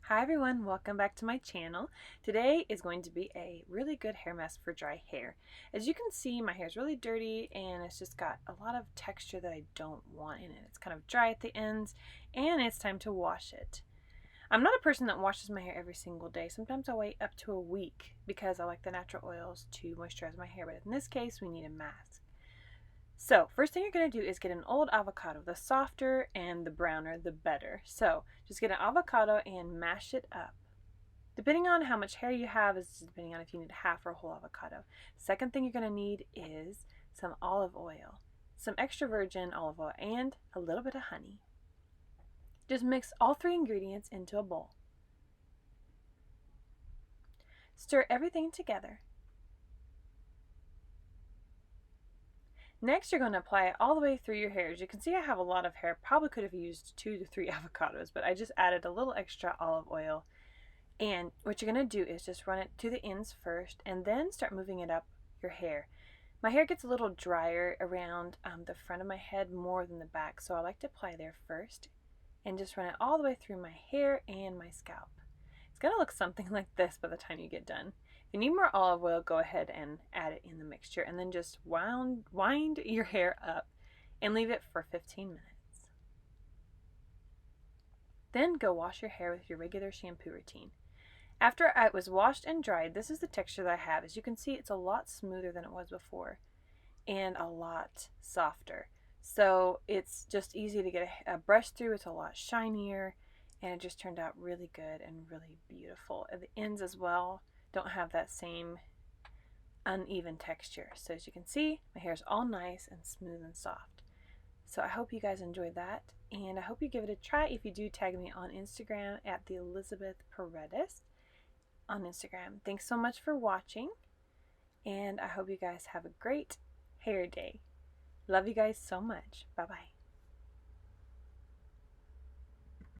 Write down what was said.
Hi everyone, welcome back to my channel. Today is going to be a really good hair mask for dry hair. As you can see, my hair is really dirty and it's just got a lot of texture that I don't want in it. It's kind of dry at the ends and it's time to wash it. I'm not a person that washes my hair every single day. Sometimes I wait up to a week because I like the natural oils to moisturize my hair, but in this case we need a mask. So first thing you're going to do is get an old avocado. The softer and the browner, the better. So just get an avocado and mash it up. Depending on how much hair you have is depending on if you need half or a whole avocado. Second thing you're going to need is some olive oil, some extra virgin olive oil, and a little bit of honey. Just mix all three ingredients into a bowl. Stir everything together. Next, you're going to apply it all the way through your hair. As you can see, I have a lot of hair. Probably could have used 2 to 3 avocados, but I just added a little extra olive oil. And what you're going to do is just run it to the ends first and then start moving it up your hair. My hair gets a little drier around the front of my head more than the back, so I like to apply there first and just run it all the way through my hair and my scalp. It's going to look something like this by the time you get done. If you need more olive oil, go ahead and add it in the mixture and then just wind your hair up and leave it for 15 minutes. Then go wash your hair with your regular shampoo routine. After it was washed and dried, this is the texture that I have. As you can see, it's a lot smoother than it was before and a lot softer. So it's just easy to get a brush through. It's a lot shinier and it just turned out really good and really beautiful. At the ends as well don't have that same uneven texture. So as you can see, my hair is all nice and smooth and soft. So I hope you guys enjoyed that, and I hope you give it a try. If you do, tag me on Instagram at the Elizabeth Paredes on Instagram. Thanks so much for watching, and I hope you guys have a great hair day. Love you guys so much. Bye bye.